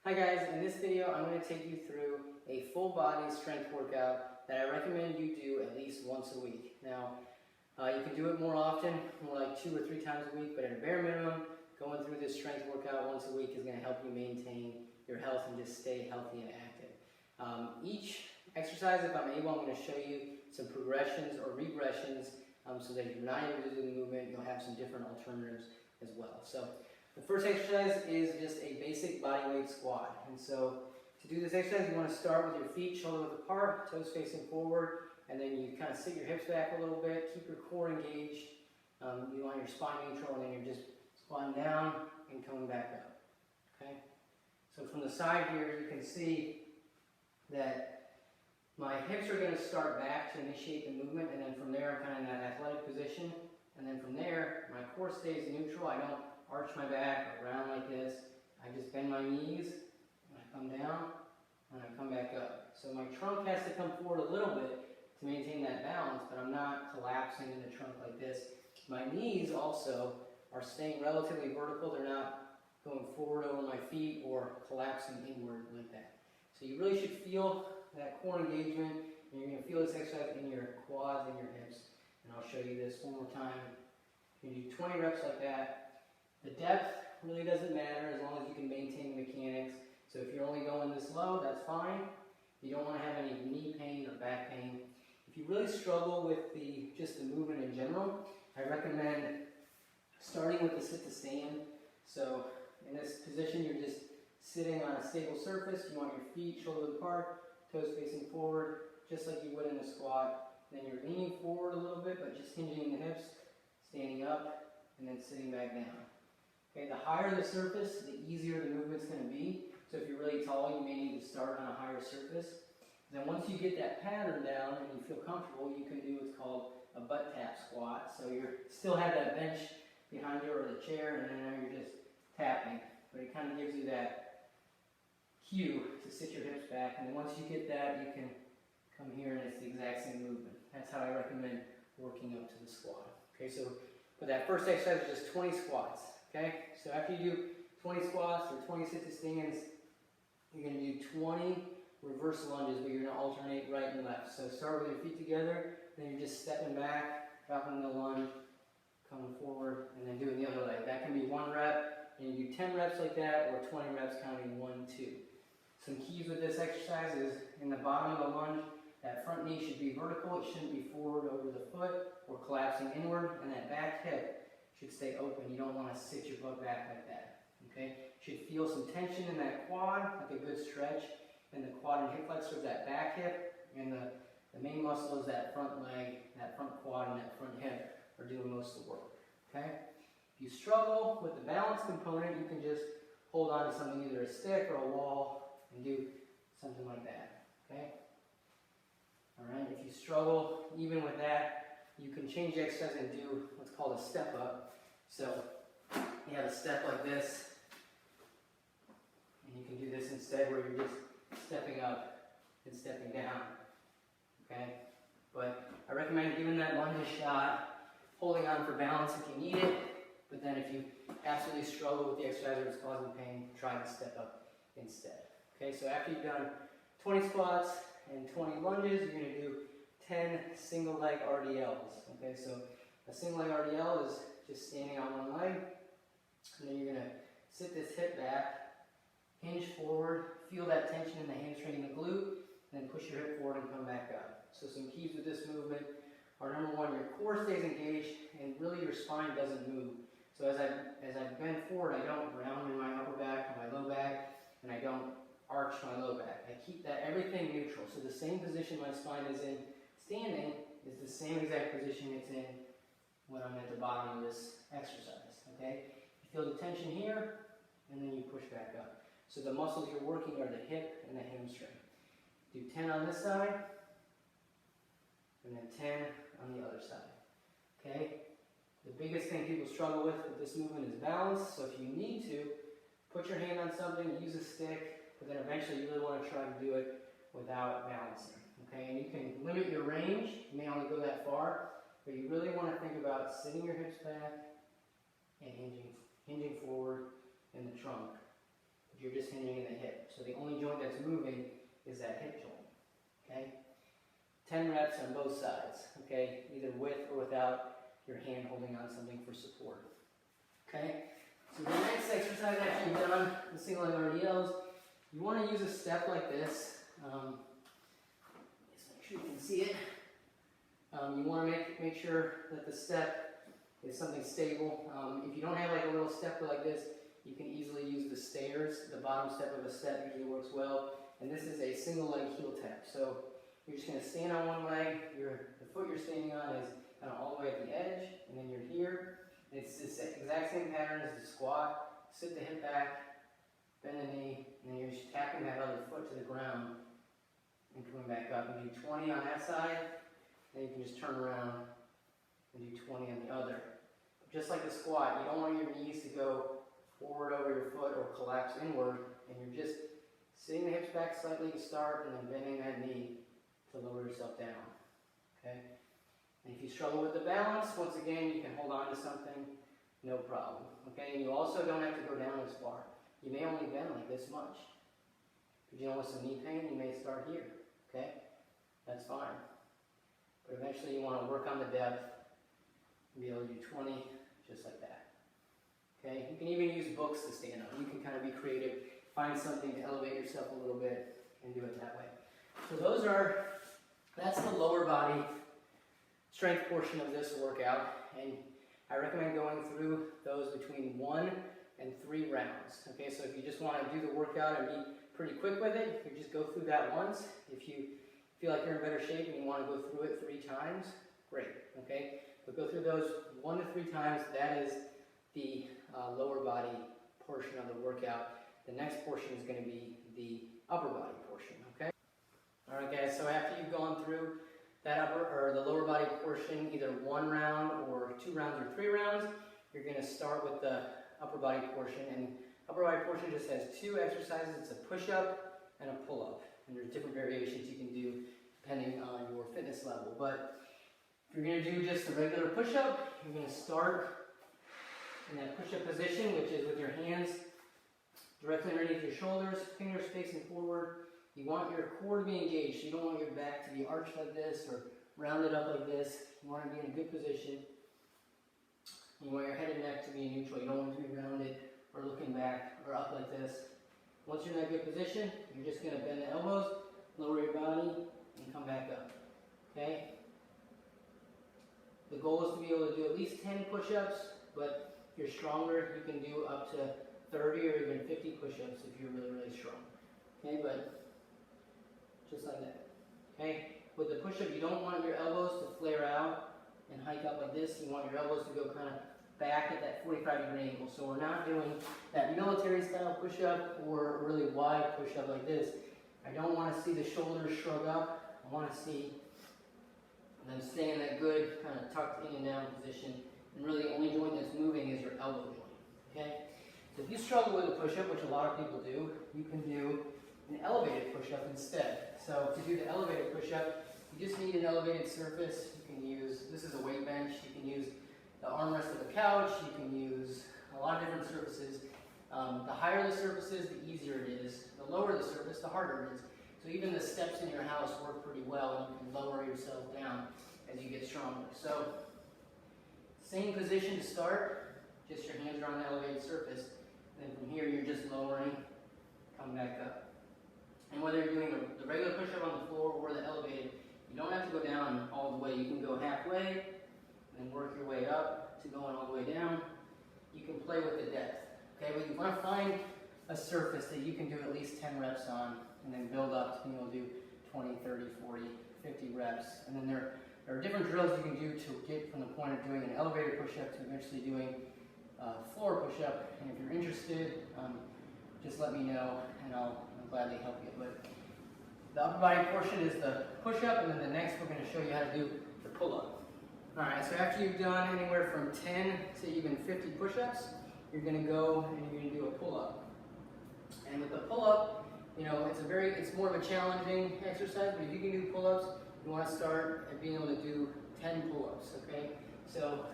Hi guys, in this video I'm going to take you through a full body strength workout that I recommend you do at least once a week. Now, you can do it more often, more like 2 or 3 times a week, but at a bare minimum, going through this strength workout once a week is going to help you maintain your health and just stay healthy and active. Each exercise, if I'm able, I'm going to show you some progressions or regressions so that if you're not able to do the movement, you'll have some different alternatives as well. So the first exercise is just a basic bodyweight squat. And so to do this exercise, you want to start with your feet shoulder width apart, toes facing forward, and then you kind of sit your hips back a little bit, keep your core engaged. You want your spine neutral, and then you're just squatting down and coming back up. Okay? So from the side here, you can see that my hips are going to start back to initiate the movement, and then from there I'm kind of in that athletic position. And then from there, my core stays neutral. I don't arch my back or round like this. I just bend my knees, and I come down, and I come back up. So my trunk has to come forward a little bit to maintain that balance, but I'm not collapsing in the trunk like this. My knees also are staying relatively vertical. They're not going forward over my feet or collapsing inward like that. So you really should feel that core engagement, and you're going to feel this exercise in your quads and your hips. And I'll show you this one more time. You can do 20 reps like that. The depth really doesn't matter as long as you can maintain the mechanics. So if you're only going this low, that's fine. You don't want to have any knee pain or back pain. If you really struggle with just the movement in general, I recommend starting with the sit to stand. So in this position, you're just sitting on a stable surface. You want your feet shoulder apart, toes facing forward, just like you would in a squat. Then you're leaning forward a little bit, but just hinging the hips, standing up, and then sitting back down. Okay, the higher the surface, the easier the movement's going to be. So if you're really tall, you may need to start on a higher surface. Then once you get that pattern down and you feel comfortable, you can do what's called a butt tap squat. So you still have that bench behind you or the chair, and then now you're just tapping. But it kind of gives you that cue to sit your hips back. And then once you get that, you can come here and it's the exact same movement. That's how I recommend working up to the squat. Okay, so for that first exercise is just 20 squats. Okay, so after you do 20 squats or 20 sit-to-stands, you're going to do 20 reverse lunges, but you're going to alternate right and left. So start with your feet together, then you're just stepping back, dropping the lunge, coming forward, and then doing the other leg. That can be 1 rep, and you do 10 reps like that, or 20 reps counting 1, 2. Some keys with this exercise is in the bottom of the lunge, that front knee should be vertical. It shouldn't be forward over the foot or collapsing inward, and that back hip should stay open. You don't want to sit your butt back like that. Okay? Should feel some tension in that quad, like a good stretch, in the quad and hip flexor of that back hip, and the main muscle is that front leg, that front quad, and that front hip are doing most of the work. Okay? If you struggle with the balance component, you can just hold on to something, either a stick or a wall, and do something like that. Okay? Alright, if you struggle even with that, you can change the exercise and do what's called a step up. So you have a step like this, and you can do this instead where you're just stepping up and stepping down. Okay? But I recommend giving that lunge a shot, holding on for balance if you need it, but then if you absolutely struggle with the exercise or it's causing pain, try the step up instead. Okay, so after you've done 20 squats and 20 lunges, you're going to do 10 single leg RDLs. Okay, so a single leg RDL is just standing on one leg, and then you're going to sit this hip back, hinge forward, feel that tension in the hamstring and the glute, and then push your hip forward and come back up. So some keys with this movement are, number one, your core stays engaged and really your spine doesn't move. So as I bend forward, I don't round in my upper back or my low back, and I don't arch my low back. I keep that everything neutral. So the same position my spine is in standing is the same exact position it's in when I'm at the bottom of this exercise. Okay? You feel the tension here, and then you push back up. So the muscles you're working are the hip and the hamstring. Do 10 on this side, and then 10 on the other side. Okay? The biggest thing people struggle with this movement is balance. So if you need to, put your hand on something, use a stick, but then eventually you really want to try to do it without balancing. Okay? And you can limit your range. You may only go that far, but you really want to think about sitting your hips back and hinging forward in the trunk. you're just hinging the hip. So the only joint that's moving is that hip joint, okay? 10 reps on both sides, okay? Either with or without your hand holding on something for support, okay? So the next exercise after you've done the single leg RDLs, you want to use a step like this. Just make sure you can see it. You want to make sure that the step is something stable. If you don't have like a little stepper like this, you can easily use the stairs. The bottom step of a step usually works well. And this is a single leg heel tap. So you're just going to stand on one leg. The foot you're standing on is kind of all the way at the edge, and then you're here. And it's the exact same pattern as the squat. Sit the hip back, bend the knee, and then you're just tapping that other foot to the ground and coming back up. And do 20 on that side, then you can just turn around and do 20 on the other. Just like the squat, you don't want your knees to go forward over your foot or collapse inward, and you're just sitting the hips back slightly to start and then bending that knee to lower yourself down, okay? And if you struggle with the balance, once again, you can hold on to something, no problem, okay? And you also don't have to go down as far. You may only bend like this much. If you're dealing with some knee pain, you may start here, okay? That's fine. But eventually you want to work on the depth and be able to do 20 just like that, okay? You can even use books to stand up. You can kind of be creative, find something to elevate yourself a little bit and do it that way. So that's the lower body strength portion of this workout, and I recommend going through those between 1 and 3 rounds. Okay, so if you just want to do the workout and be pretty quick with it, you just go through that once. If you feel like you're in better shape and you want to go through it 3 times, great. Okay, but go through those 1 to 3 times. That is the lower body portion of the workout. The next portion is going to be the upper body portion. Okay. All right, guys. So after you've gone through that the lower body portion, either 1 round or 2 rounds or 3 rounds, you're going to start with the upper body portion. And upper body portion just has 2 exercises. It's a push-up and a pull-up. And there's different variations you can do depending on your fitness level. But if you're going to do just a regular push-up, you're going to start in that push-up position, which is with your hands directly underneath your shoulders, fingers facing forward. You want your core to be engaged. You don't want your back to be arched like this or rounded up like this. You want to be in a good position. You want your head and neck to be neutral. You don't want it to be rounded or looking back or up like this. Once you're in that good position, you're just going to bend the elbows, lower your body, and come back up. Okay? The goal is to be able to do at least 10 push-ups, but if you're stronger, you can do up to 30 or even 50 push-ups if you're really, really strong. Okay, but just like that. Okay? With the push-up, you don't want your elbows to flare out and hike up like this. You want your elbows to go kind of back at that 45-degree angle. So we're not doing that military-style push-up or a really wide push-up like this. I don't want to see the shoulders shrug up. I want to see them stay in that good kind of tucked in and down position. And really the only joint that's moving is your elbow joint. Okay? So if you struggle with a push-up, which a lot of people do, you can do an elevated push-up instead. So to do the elevated push-up, you just need an elevated surface. You can use, this is a weight bench, you can use the armrest of a couch, you can use a lot of different surfaces. The higher the surfaces, the easier it is. The lower the surface, the harder it is. So even the steps in your house work pretty well, and you can lower yourself down as you get stronger. So same position to start, just your hands are on the elevated surface. And then from here, you're just lowering, come back up. And whether you're doing the regular push-up on the floor or the elevated, you don't have to go down all the way. You can go halfway and then work your way up to going all the way down. You can play with the depth. Okay, but you want to find a surface that you can do at least 10 reps on and then build up to being able to do 20, 30, 40, 50 reps. And then there are different drills you can do to get from the point of doing an elevated push-up to eventually doing a floor push-up. And if you're interested, just let me know and I'll gladly help you. But the upper body portion is the push-up, and then the next we're going to show you how to do the pull-up. Alright, so after you've done anywhere from 10 to even 50 push-ups, you're going to go and you're going to do a pull-up. And with the pull-up, you know, it's more of a challenging exercise, but if you can do pull-ups, you want to start at being able to do 10 pull-ups, okay? So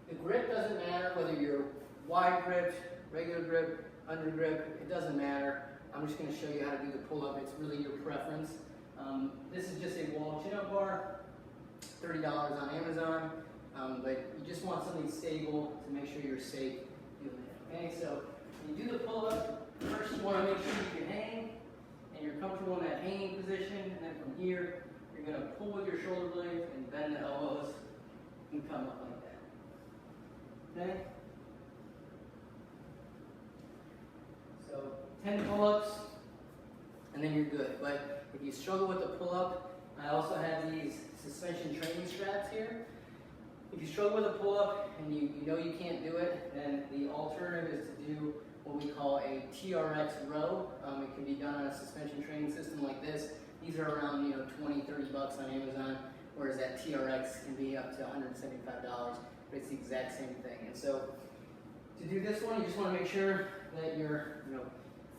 the grip doesn't matter whether you're wide grip, regular grip, under grip, it doesn't matter. I'm just going to show you how to do the pull-up. It's really your preference. This is just a wall chin-up bar, $30 on Amazon, but you just want something stable to make sure you're safe doing it. Okay, so when you do the pull-up, first you want to make sure you can hang, and you're comfortable in that hanging position, and then from here, you're going to pull with your shoulder blades and bend the elbows and come up like that. Okay? So 10 pull-ups, and then you're good. But if you struggle with the pull-up, I also have these suspension training straps here. If you struggle with a pull-up and you know you can't do it, then the alternative is to do what we call a TRX row. It can be done on a suspension training system like this. These are around, $20, $30 on Amazon, whereas that TRX can be up to $175, but it's the exact same thing. And so to do this one, you just want to make sure that your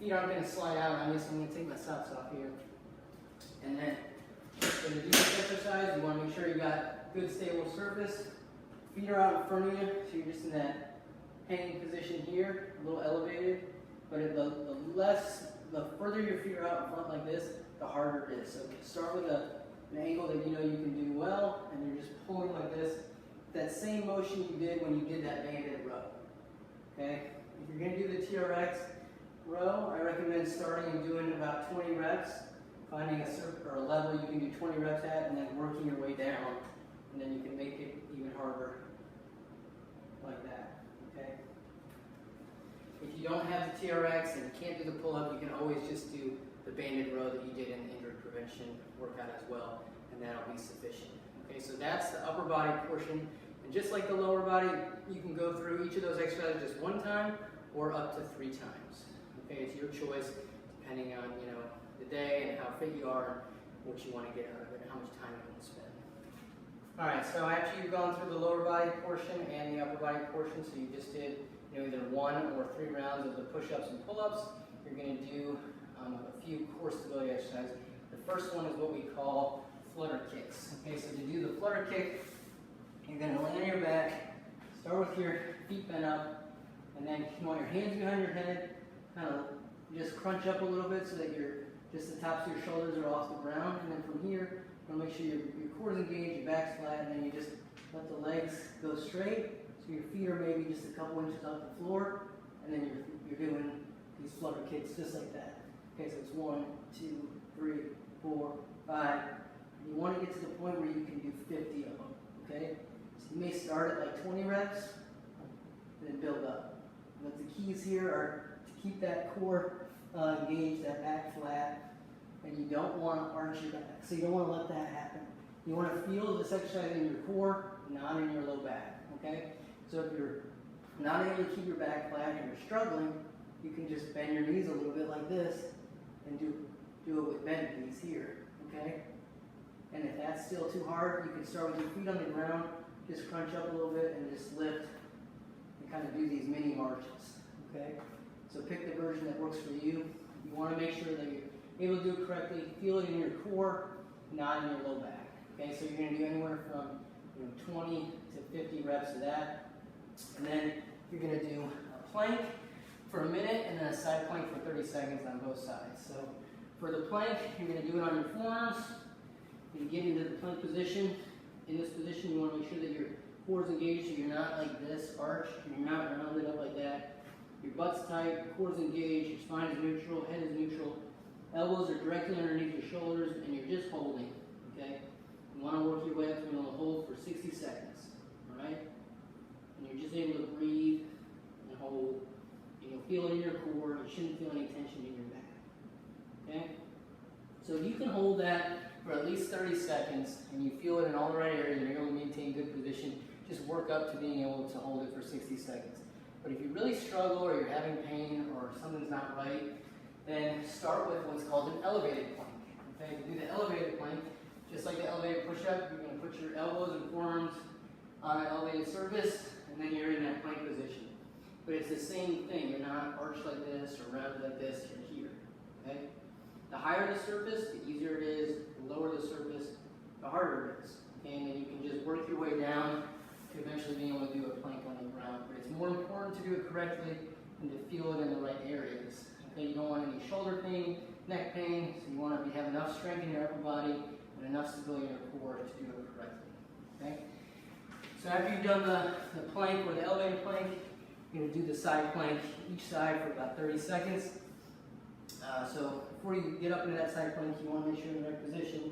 feet aren't going to slide out on you. So I'm going to take my socks off here. And then when you do this exercise, you want to make sure you got good stable surface. Feet are out in front of you, so you're just in that hanging position here, a little elevated. But the further your feet are out in front like this, the harder it is. So start with an angle that you know you can do well, and you're just pulling like this. That same motion you did when you did that banded row. Okay? If you're going to do the TRX row, I recommend starting and doing about 20 reps, finding a level you can do 20 reps at, and then working your way down, and then you can make it even harder like that. Okay? If you don't have the TRX and you can't do the pull-up, you can always just do the banded row that you did in the injury prevention workout as well, and that'll be sufficient. Okay, so that's the upper body portion. And just like the lower body, you can go through each of those exercises just one time or up to 3 times. Okay, it's your choice depending on the day and how fit you are and what you want to get out of it and how much time you want to spend. All right, so after you've gone through the lower body portion and the upper body portion, so you just did either 1 or 3 rounds of the push-ups and pull-ups, you're going to do a few core stability exercises. The first one is what we call flutter kicks. Okay, so to do the flutter kick, you're going to lay on your back, start with your feet bent up, and then you want your hands behind your head, kind of just crunch up a little bit so that just the tops of your shoulders are off the ground, and then from here, you want to make sure your core is engaged, your back's flat, and then you just let the legs go straight, so your feet are maybe just a couple inches off the floor, and then you're doing these flutter kicks just like that. Okay, so it's 1, 2, 3, 4, 5. You want to get to the point where you can do 50 of them. Okay, so you may start at like 20 reps, and then build up. But the keys here are to keep that core engaged, that back flat, and you don't want to arch your back. So you don't want to let that happen. You want to feel this exercise in your core, not in your low back. Okay, so if you're not able to keep your back flat and you're struggling, you can just bend your knees a little bit like this and do it with bent knees here. Okay. And if that's still too hard, you can start with your feet on the ground, just crunch up a little bit and just lift and kind of do these mini marches, okay? So pick the version that works for you. You want to make sure that you're able to do it correctly, feel it in your core, not in your low back, okay? So you're going to do anywhere from 20 to 50 reps of that. And then you're going to do a plank for a minute and then a side plank for 30 seconds on both sides. So for the plank, you're going to do it on your forearms. You get into the plank position. In this position, you want to make sure that your core is engaged, so you're not like this, arched, and you're not rounded up like that. Your butt's tight, your core is engaged, your spine is neutral, head is neutral. Elbows are directly underneath your shoulders, and you're just holding, okay? You want to work your way up to a hold for 60 seconds, all right? And you're just able to breathe and hold. And you'll feel it in your core. You shouldn't feel any tension in your back, okay? So if you can hold that for at least 30 seconds, and you feel it in all the right areas, and you're able to maintain good position, just work up to being able to hold it for 60 seconds. But if you really struggle, or you're having pain, or something's not right, then start with what's called an elevated plank. Okay, to do the elevated plank, just like the elevated push-up, you're going to put your elbows and forearms on an elevated surface, and then you're in that plank position. But it's the same thing. You're not arched like this, or rounded like this, you're here. Okay? The higher the surface, the easier it is. The lower the surface, the harder it is. Okay? And then you can just work your way down to eventually being able to do a plank on the ground. But it's more important to do it correctly and to feel it in the right areas. Okay, you don't want any shoulder pain, neck pain, so you want to have enough strength in your upper body and enough stability in your core to do it correctly. Okay? So after you've done the plank or the elevator plank, you're going to do the side plank each side for about 30 seconds. So before you get up into that side plank, you want to make sure you're in the right position.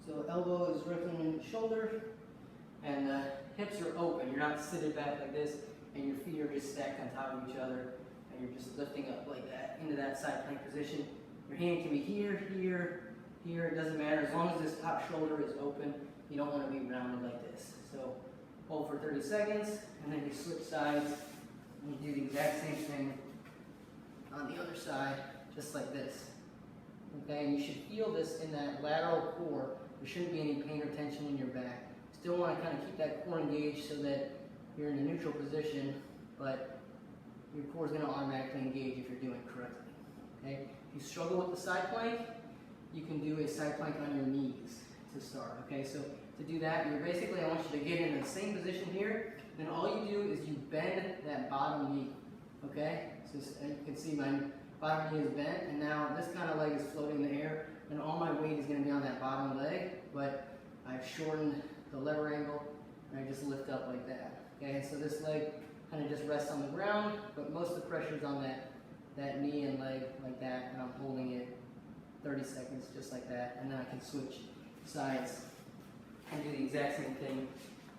So elbow is directly in the shoulder, and the hips are open. You're not sitting back like this, and your feet are just stacked on top of each other, and you're just lifting up like that into that side plank position. Your hand can be here, here, here. It doesn't matter. As long as this top shoulder is open, you don't want to be rounded like this. So hold for 30 seconds, and then you switch sides, and you do the exact same thing on the other side, just like this. Okay, and you should feel this in that lateral core. There shouldn't be any pain or tension in your back. Still want to kind of keep that core engaged so that you're in a neutral position, but your core is going to automatically engage if you're doing it correctly. Okay, if you struggle with the side plank, you can do a side plank on your knees to start. Okay, so to do that, you're basically, I want you to get in the same position here, then all you do is you bend that bottom knee. Okay, so you can see my bottom knee is bent, and now this kind of leg is floating in the air, and all my weight is going to be on that bottom leg, but I've shortened the lever angle, and I just lift up like that. Okay, so this leg kind of just rests on the ground, but most of the pressure is on that knee and leg like that, and I'm holding it 30 seconds just like that, and then I can switch sides and do the exact same thing,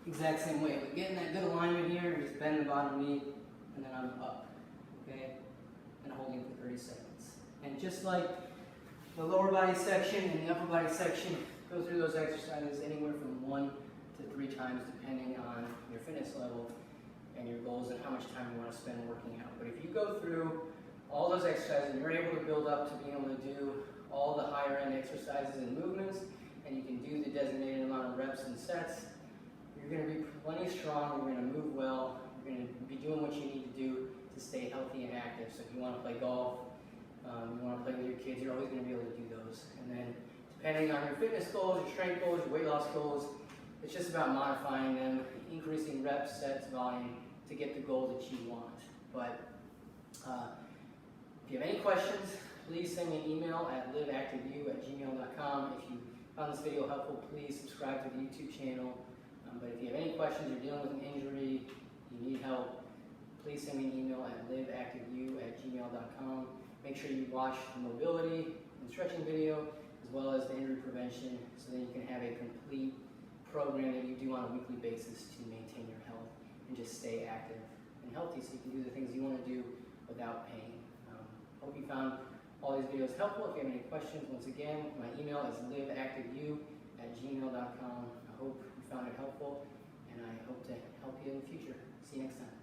exact same way. But getting that good alignment here, just bend the bottom knee, and then I'm up, okay, and holding for 30 seconds. And just like the lower body section and the upper body section, go through those exercises anywhere from 1 to 3 times depending on your fitness level and your goals and how much time you want to spend working out. But if you go through all those exercises and you're able to build up to being able to do all the higher end exercises and movements, and you can do the designated amount of reps and sets, you're going to be plenty strong, you're going to move well, you're going to be doing what you need to do to stay healthy and active. So if you want to play golf, you want to play with your kids, you're always going to be able to do those. And then depending on your fitness goals, your strength goals, your weight loss goals, it's just about modifying them, increasing reps, sets, volume to get the goal that you want. But if you have any questions, please send me an email at liveactiveyou@gmail.com. If you found this video helpful, please subscribe to the YouTube channel. But if you have any questions, you're dealing with an injury, you need help, please send me an email at liveactiveyou@gmail.com. Make sure you watch the mobility and stretching video as well as the injury prevention so that you can have a complete program that you do on a weekly basis to maintain your health and just stay active and healthy so you can do the things you want to do without pain. Hope you found all these videos helpful. If you have any questions, once again, my email is liveactiveyou@gmail.com. I hope you found it helpful, and I hope to help you in the future. See you next time.